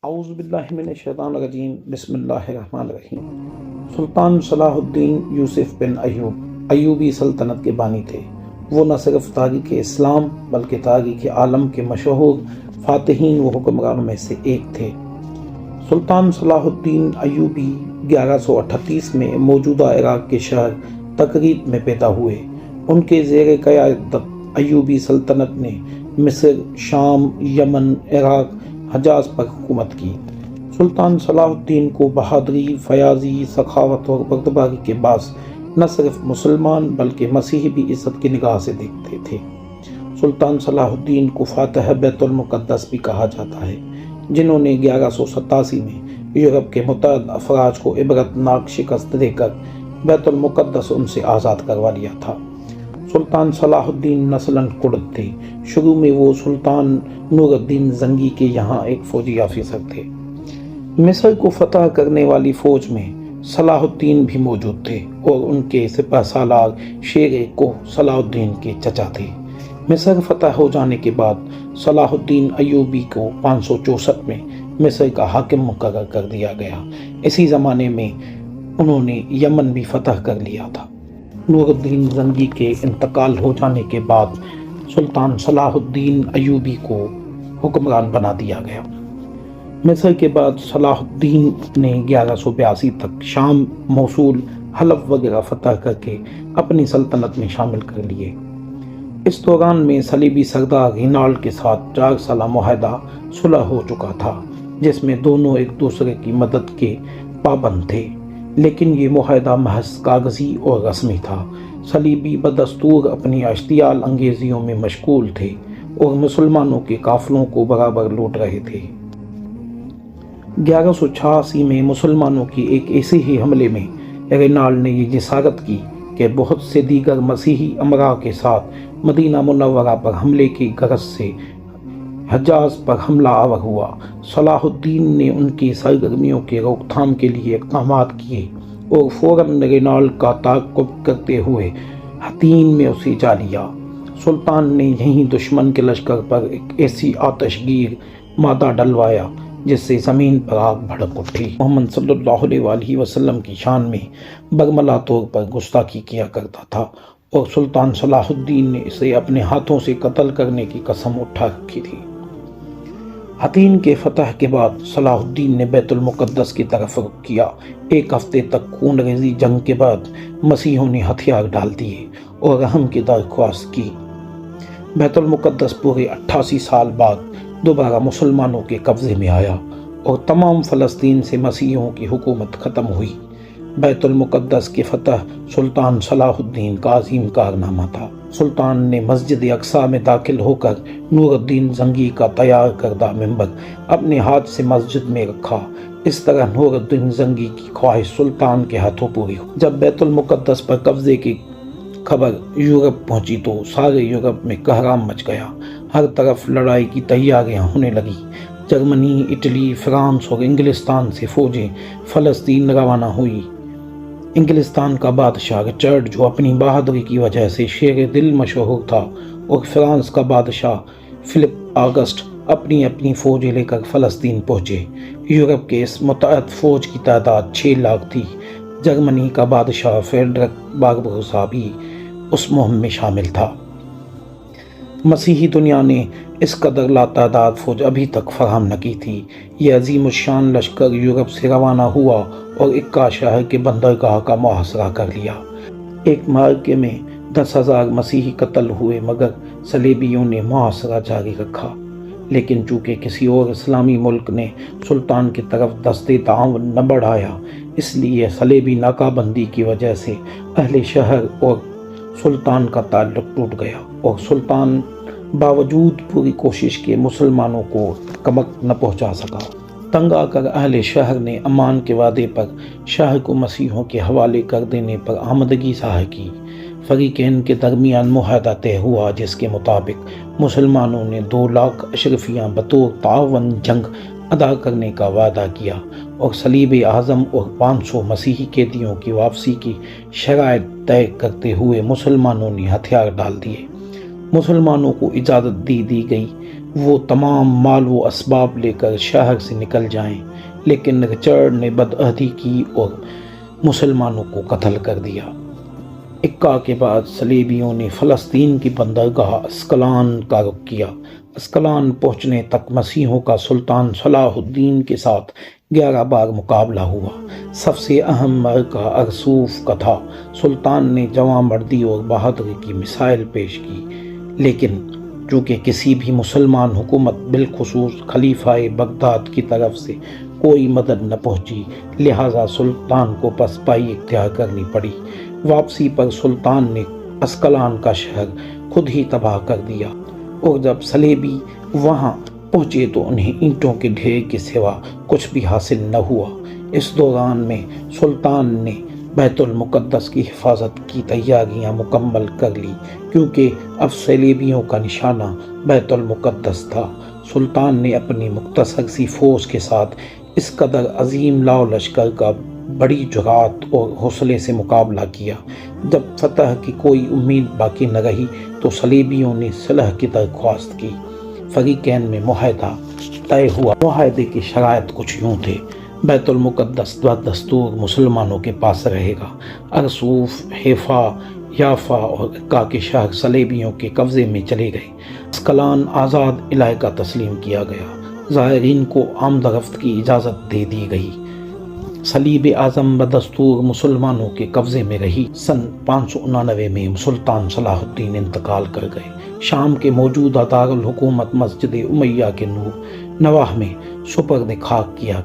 اعوذ باللہ من الشیطان الرجیم بسم اللہ الرحمن الرحیم۔ سلطان صلاح الدین یوسف بن ایوب ایوبی سلطنت کے بانی تھے۔ وہ نہ صرف تاریخ اسلام بلکہ تاریخ عالم کے مشہور فاتحین و حکمرانوں میں سے ایک تھے۔ سلطان صلاح الدین ایوبی 1138 میں موجودہ عراق کے شہر تکریت میں پیدا ہوئے۔ ان کے زیر قیادت ایوبی سلطنت نے مصر، شام، یمن، عراق، حجاز پر حکومت کی۔ سلطان صلاح الدین کو بہادری، فیاضی، سخاوت اور بردباری کے باعث نہ صرف مسلمان بلکہ مسیحی بھی عزت کی نگاہ سے دیکھتے تھے۔ سلطان صلاح الدین کو فاتح بیت المقدس بھی کہا جاتا ہے، جنہوں نے 1187 میں یورپ کے متعدد افراج کو عبرتناک شکست دے کر بیت المقدس ان سے آزاد کروا لیا تھا۔ سلطان صلاح الدین نسلاً کرد تھے۔ شروع میں وہ سلطان نور الدین زنگی کے یہاں ایک فوجی آفیسر تھے۔ مصر کو فتح کرنے والی فوج میں صلاح الدین بھی موجود تھے اور ان کے سپہ سالار شیر کوہ صلاح الدین کے چچا تھے۔ مصر فتح ہو جانے کے بعد صلاح الدین ایوبی کو 564 میں مصر کا حاکم مقرر کر دیا گیا۔ اسی زمانے میں انہوں نے یمن بھی فتح کر لیا تھا۔ نور الدین زنگی کے انتقال ہو جانے کے بعد سلطان صلاح الدین ایوبی کو حکمران بنا دیا گیا۔ مصر کے بعد صلاح الدین نے 1182 تک شام، موصول، حلب وغیرہ فتح کر کے اپنی سلطنت میں شامل کر لیے۔ اس دوران میں صلیبی سردار رینالڈ کے ساتھ 4 سالہ معاہدہ صلح ہو چکا تھا، جس میں دونوں ایک دوسرے کی مدد کے پابند تھے، لیکن یہ معاہدہ محض کاغذی اور رسمی تھا۔ صلیبی بدستور اپنی اشتعال انگیزیوں میں مشغول تھے اور مسلمانوں کے قافلوں کو برابر لوٹ رہے تھے۔ 1186 میں مسلمانوں کی ایک ایسے ہی حملے میں رینالڈ نے یہ جسارت کی کہ بہت سے دیگر مسیحی امراء کے ساتھ مدینہ منورہ پر حملے کی غرض سے حجاز پر حملہ آور ہوا۔ صلاح الدین نے ان کی سرگرمیوں کے روک تھام کے لیے اقدامات کیے اور فوراً رینالڈ کا تعاقب کرتے ہوئے حطین میں اسے جا لیا۔ سلطان نے یہیں دشمن کے لشکر پر ایک ایسی آتش گیر مادہ ڈلوایا جس سے زمین پر آگ بھڑک اٹھی۔ محمد صلی اللہ علیہ وسلم کی شان میں برملا طور پر گستاخی کیا کرتا تھا اور سلطان صلاح الدین نے اسے اپنے ہاتھوں سے قتل کرنے کی قسم اٹھا رکھی تھی۔ حطین کے فتح کے بعد صلاح الدین نے بیت المقدس کی طرف رخ کیا۔ ایک ہفتے تک خون ریزی جنگ کے بعد مسیحیوں نے ہتھیار ڈال دیے اور رحم کی درخواست کی۔ بیت المقدس پورے 88 سال بعد دوبارہ مسلمانوں کے قبضے میں آیا اور تمام فلسطین سے مسیحیوں کی حکومت ختم ہوئی۔ بیت المقدس کی فتح سلطان صلاح الدین کا عظیم کارنامہ تھا۔ سلطان نے مسجد اقصیٰ میں داخل ہو کر نور الدین زنگی کا تیار کردہ منبر اپنے ہاتھ سے مسجد میں رکھا۔ اس طرح نور الدین زنگی کی خواہش سلطان کے ہاتھوں پوری ہوئی۔ جب بیت المقدس پر قبضے کی خبر یورپ پہنچی تو سارے یورپ میں قہرام مچ گیا۔ ہر طرف لڑائی کی تیاریاں ہونے لگیں۔ جرمنی، اٹلی، فرانس اور انگلستان سے فوجیں فلسطین روانہ ہوئی۔ انگلستان کا بادشاہ رچرڈ، جو اپنی بہادری کی وجہ سے شیر دل مشہور تھا، اور فرانس کا بادشاہ فلپ آگسٹ اپنی اپنی فوجیں لے کر فلسطین پہنچے۔ یورپ کے اس متعدد فوج کی تعداد 6 لاکھ تھی۔ جرمنی کا بادشاہ فریڈرک باربروسا بھی اس مہم میں شامل تھا۔ مسیحی دنیا نے اس قدر لاتعداد فوج ابھی تک فراہم نہ کی تھی۔ یہ عظیم الشان لشکر یورپ سے روانہ ہوا اور اکا شہر کے بندرگاہ کا محاصرہ کر لیا۔ ایک معرکے میں 10,000 مسیحی قتل ہوئے، مگر صلیبیوں نے محاصرہ جاری رکھا۔ لیکن چونکہ کسی اور اسلامی ملک نے سلطان کی طرف دستے تعاون نہ بڑھایا، اس لیے صلیبی ناکہ بندی کی وجہ سے اہل شہر اور سلطان کا تعلق ٹوٹ گیا اور سلطان باوجود پوری کوشش کے مسلمانوں کو کمک نہ پہنچا سکا۔ تنگ آ کر اہل شہر نے امان کے وعدے پر شہر کو مسیحیوں کے حوالے کر دینے پر آمدگی ظاہر کی۔ فریقین کے درمیان معاہدہ طے ہوا جس کے مطابق مسلمانوں نے 2 لاکھ اشرفیاں بطور تعاون جنگ ادا کرنے کا وعدہ کیا اور صلیب اعظم اور 500 مسیحی قیدیوں کی واپسی کی شرائط طے کرتے ہوئے مسلمانوں نے ہتھیار ڈال دیے۔ مسلمانوں کو اجازت دی گئی وہ تمام مال و اسباب لے کر شہر سے نکل جائیں، لیکن رچرڈ نے بدعہدی کی اور مسلمانوں کو قتل کر دیا۔ اکا کے بعد صلیبیوں نے فلسطین کی بندرگاہ اسکلان کا رخ کیا۔ اسکلان پہنچنے تک مسیحیوں کا سلطان صلاح الدین کے ساتھ 11 بار مقابلہ ہوا۔ سب سے اہم معرکہ ارسوف کا تھا۔ سلطان نے جواں مردی اور بہادری کی مثال پیش کی، لیکن چونکہ کسی بھی مسلمان حکومت بالخصوص خلیفہ بغداد کی طرف سے کوئی مدد نہ پہنچی، لہٰذا سلطان کو پسپائی اختیار کرنی پڑی۔ واپسی پر سلطان نے اسکلان کا شہر خود ہی تباہ کر دیا، اور جب صلیبی وہاں پہنچے تو انہیں اینٹوں کے ڈھیر کے سوا کچھ بھی حاصل نہ ہوا۔ اس دوران میں سلطان نے بیت المقدس کی حفاظت کی تیاریاں مکمل کر لی، کیونکہ اب صلیبیوں کا نشانہ بیت المقدس تھا۔ سلطان نے اپنی مختصر سی فوج کے ساتھ اس قدر عظیم لاؤ لشکر کا بڑی جرات اور حوصلے سے مقابلہ کیا۔ جب فتح کی کوئی امید باقی نہ رہی تو صلیبیوں نے صلح کی درخواست کی۔ فریقین میں معاہدہ طے ہوا۔ معاہدے کی شرائط کچھ یوں تھے: بیت المقدس بدستور مسلمانوں کے پاس رہے گا، ارسوف، حیفا، یافا اور اکا کے شہر صلیبیوں کے قبضے میں چلے گئے، اسکلان آزاد علاقہ تسلیم کیا گیا، زائرین کو آمد و رفت کی اجازت دے دی گئی۔ صلیب اعظم بدستور مسلمانوں کے قبضے میں رہی۔ سن 599 میں سلطان صلاح الدین انتقال کر گئے۔ شام کے موجودہ دارالحکومت مسجد امیہ کے نور نواح میں سپرد خاک کیا۔